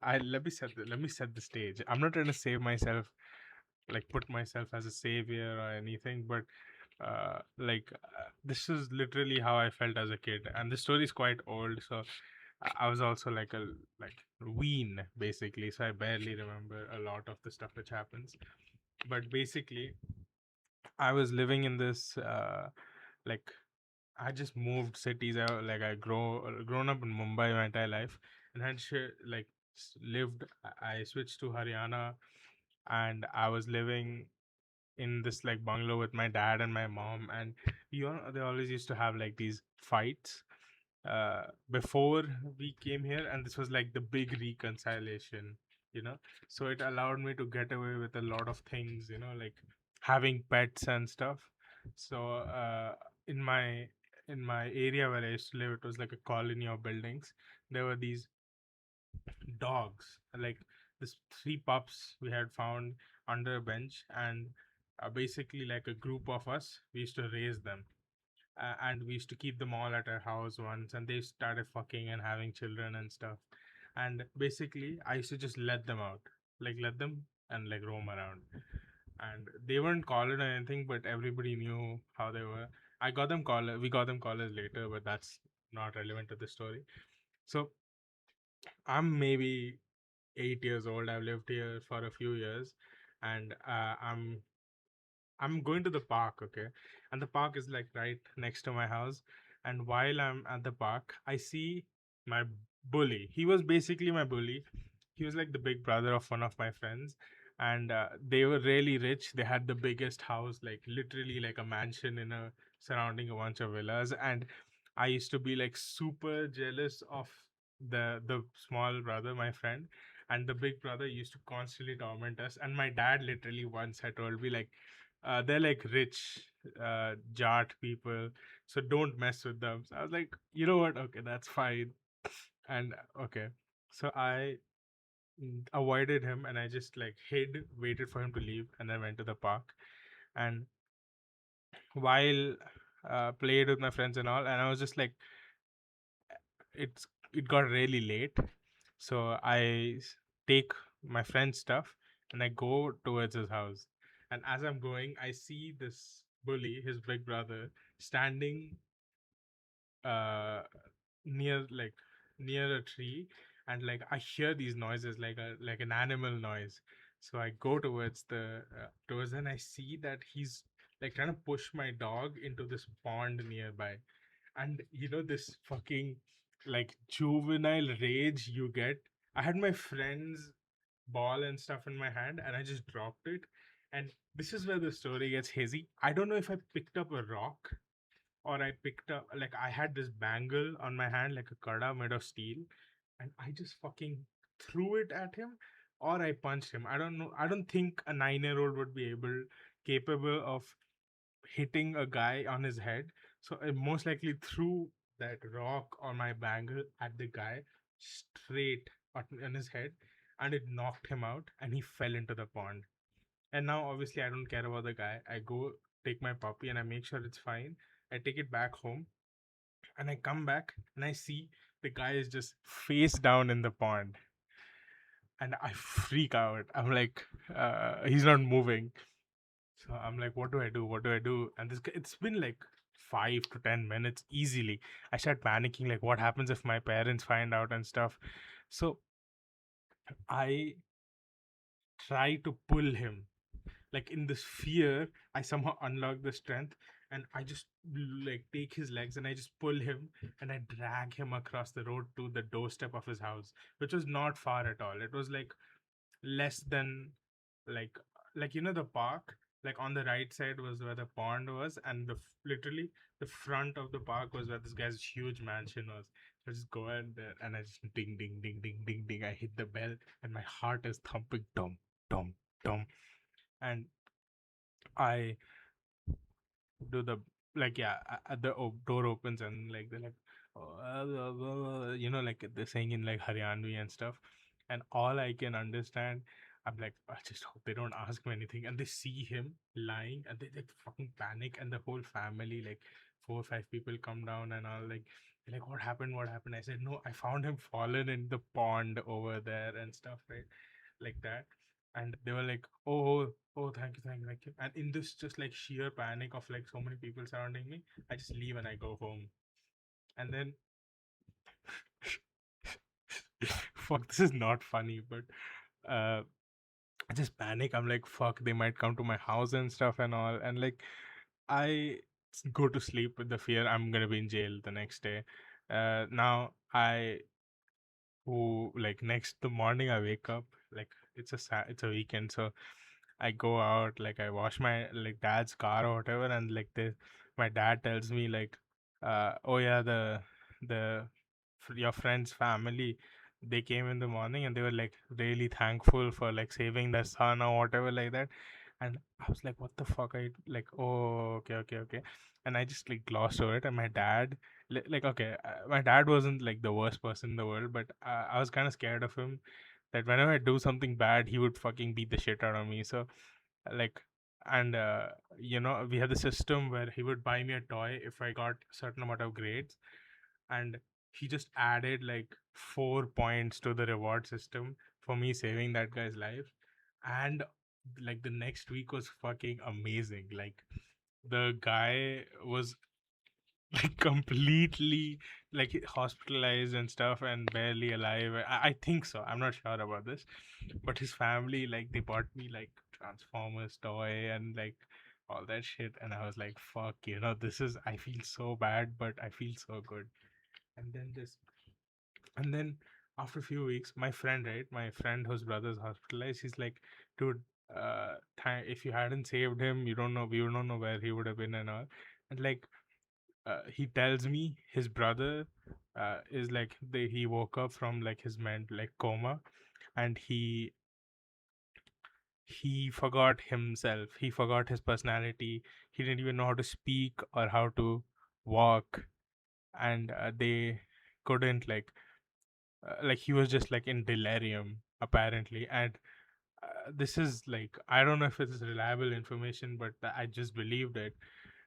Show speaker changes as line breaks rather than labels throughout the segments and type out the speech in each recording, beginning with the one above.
I let me set the stage. I'm not trying to save myself, like put myself as a savior or anything, but this is literally how I felt as a kid, and the story is quite old. So I was also like a like ween basically, so I barely remember a lot of the stuff which happens. But basically, I was living in this like I just moved cities. I grown up in Mumbai my entire life, and lived. I switched to Haryana, and I was living in this like bungalow with my dad and my mom, and they always used to have like these fights before we came here, and this was like the big reconciliation, you know. So it allowed me to get away with a lot of things, like having pets and stuff. So in my in my area where I used to live, it was like a colony of buildings. There were these dogs, like this three pups we had found under a bench, and basically like a group of us, we used to raise them, and we used to keep them all at our house once, and they started fucking and having children and stuff. And basically I used to just let them out, like let them and like roam around, and they weren't collared or anything, but everybody knew how they were. We got them collars later, but that's not relevant to the story. So I'm maybe 8 years old. I've lived here for a few years, and I'm going to the park, okay? And the park is like right next to my house. And while I'm at the park, I see my bully. He was basically my bully. He was like the big brother of one of my friends. And they were really rich. They had the biggest house, like literally like a mansion in a surrounding a bunch of villas. And I used to be like super jealous of the small brother, my friend. And the big brother used to constantly torment us. And my dad literally once had told me like, they're like rich jart people, so don't mess with them. So I was like, you know what, okay, that's fine. And okay, so I avoided him, and I just like hid, waited for him to leave, and then went to the park. And while played with my friends and all, and I was just like, it got really late, so take my friend's stuff, and I go towards his house. And as I'm going, I see this bully, his big brother, standing uh near like near a tree, and like I hear these noises like an animal noise. So I go towards, and I see that he's like trying to push my dog into this pond nearby. And this fucking like juvenile rage you get. I had my friend's ball and stuff in my hand, and I just dropped it. And this is where the story gets hazy. I don't know if I picked up a rock, or I picked up, like, I had this bangle on my hand, like a kada made of steel, and I just fucking threw it at him, or I punched him. I don't know. I don't think a 9-year-old would be capable of hitting a guy on his head. So I most likely threw that rock or my bangle at the guy straight on his head, and it knocked him out, and he fell into the pond. And now, obviously, I don't care about the guy. I go take my puppy and I make sure it's fine. I take it back home, and I come back and I see the guy is just face down in the pond, and I freak out. I'm like, he's not moving. So I'm like, what do I do? What do I do? And it's been like 5 to 10 minutes easily. I start panicking, like, what happens if my parents find out and stuff? So I try to pull him. Like in this fear, I somehow unlock the strength, and I just like take his legs and I just pull him, and I drag him across the road to the doorstep of his house, which was not far at all. It was like less than like the park, like on the right side was where the pond was, and literally the front of the park was where this guy's huge mansion was. So I just go in there, and I just ding ding ding ding ding ding, I hit the bell, and my heart is thumping dum dum dum. And I do the like yeah the door opens, and like they're like, "Oh, like they're saying in like Haryanvi and stuff." And all I can understand, I'm like, I just hope they don't ask me anything. And they see him lying, and they fucking panic, and the whole family, like 4 or 5 people, come down and all, like Like, what happened? What happened? I said, no, I found him fallen in the pond over there and stuff, right? Like that. And they were like, oh, oh, thank you, thank you, thank you. And in this just like sheer panic of like so many people surrounding me, I just leave and I go home. And then, fuck, this is not funny, but uh, I just panic. I'm like, fuck, they might come to my house and stuff and all. And like, I go to sleep with the fear I'm gonna be in jail the next day. Now I who like next the morning I wake up, like it's a weekend, so I go out, like I wash my like dad's car or whatever, and like my dad tells me like, oh yeah, the your friend's family, they came in the morning and they were like really thankful for like saving their son or whatever like that. And I was like, what the fuck? I like, oh, okay, okay, okay. And I just like glossed over it. And my dad, like, okay, my dad wasn't like the worst person in the world, but I was kind of scared of him that whenever I do something bad, he would fucking beat the shit out of me. So, like, and we had the system where he would buy me a toy if I got a certain amount of grades, and he just added like 4 points to the reward system for me saving that guy's life. And like the next week was fucking amazing. Like the guy was like completely like hospitalized and stuff and barely alive. I think so, I'm not sure about this, but his family, like, they bought me like Transformers toy and like all that shit, and I was like, fuck, this is, I feel so bad but I feel so good. And then this and then after a few weeks, my friend, right, my friend whose brother's hospitalized, he's like, dude, if you hadn't saved him, we don't know where he would have been and all. And like, he tells me his brother is like, he woke up from like his like coma, and he forgot himself, he forgot his personality, he didn't even know how to speak or how to walk. And they couldn't like he was just like in delirium apparently. And this is like, I don't know if it's reliable information, but I just believed it.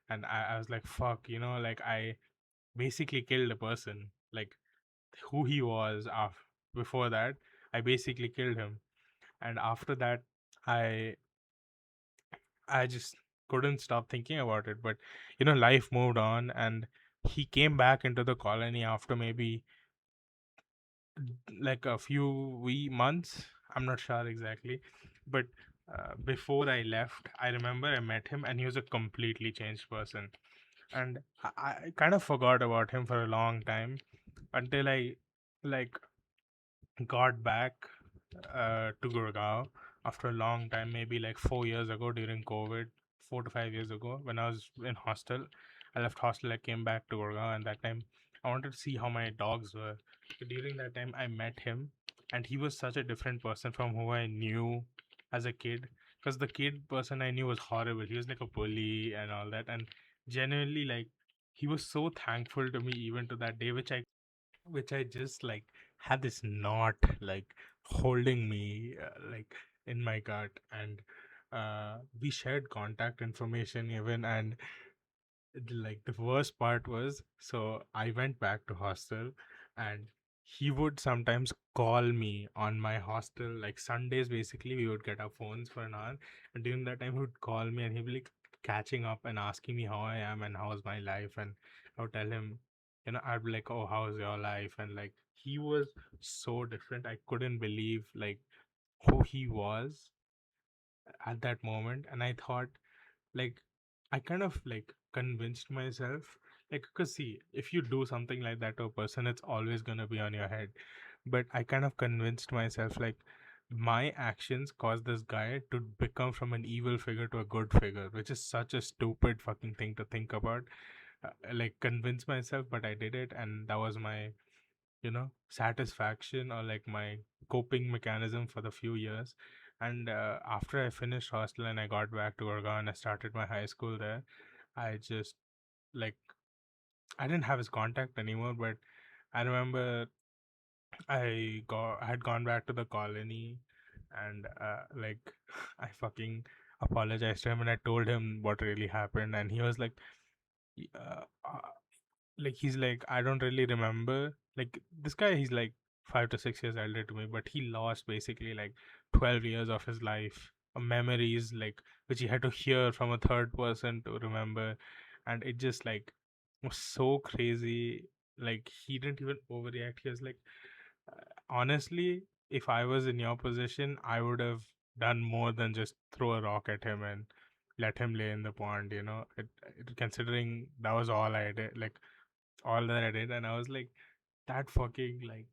And I was like, fuck, like I basically killed a person, like who he was before that. I basically killed him. And after that, i I just couldn't stop thinking about it. But life moved on, and he came back into the colony after maybe like a few months. I'm not sure exactly, but before I left, I remember I met him, and he was a completely changed person. And I kind of forgot about him for a long time until I like got back to Gurgaon after a long time, maybe like 4 years ago during COVID, 4 to 5 years ago when I was in hostel. I left hostel, I came back to Gurgaon, and that time I wanted to see how my dogs were. So during that time, I met him, and he was such a different person from who I knew as a kid. Because the kid person I knew was horrible. He was like a bully and all that, and genuinely like he was so thankful to me even to that day, which I just like had this knot like holding me like in my gut. And we shared contact information even. And like the worst part was, so I went back to hostel, and he would sometimes call me on my hostel, like Sundays basically we would get our phones for an hour. And during that time he would call me, and he'd be like catching up and asking me how I am and how's my life. And I would tell him, I'd be like, oh, how's your life? And like he was so different. I couldn't believe like who he was at that moment. And I thought, like, I kind of like convinced myself, like, because see, if you do something like that to a person, it's always going to be on your head. But I kind of convinced myself, like, my actions caused this guy to become from an evil figure to a good figure, which is such a stupid fucking thing to think about. Like, convince myself, but I did it. And that was my satisfaction, or like my coping mechanism for the few years. And after I finished hostel and I got back to Gurgaon and I started my high school there, I just like I didn't have his contact anymore. But I remember I had gone back to the colony, and like I fucking apologized to him, and I told him what really happened. And he was like, like he's like, I don't really remember. Like this guy, he's like 5 to 6 years elder to me, but he lost basically like 12 years of his life, memories like which he had to hear from a third person to remember, and it just like was so crazy. Like he didn't even overreact. He was like, honestly, if I was in your position, I would have done more than just throw a rock at him and let him lay in the pond. Considering that was all I did, like all that I did, and I was like, that fucking like,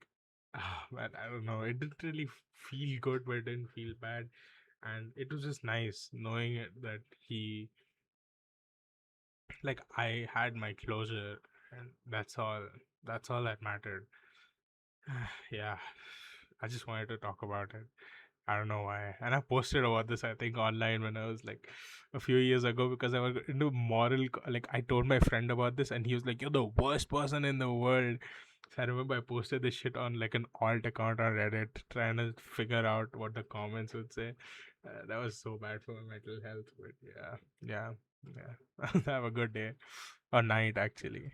man, I don't know. It didn't really feel good, but it didn't feel bad, and it was just nice knowing that he, like, I had my closure, and that's all. That's all that mattered. Yeah, I just wanted to talk about it. I don't know why. And I posted about this, I think, online when I was like a few years ago because I was into like, I told my friend about this and he was like, "You're the worst person in the world." So I remember I posted this shit on like an alt account on Reddit trying to figure out what the comments would say. That was so bad for my mental health. But yeah, yeah, yeah. Have a good day or night, actually.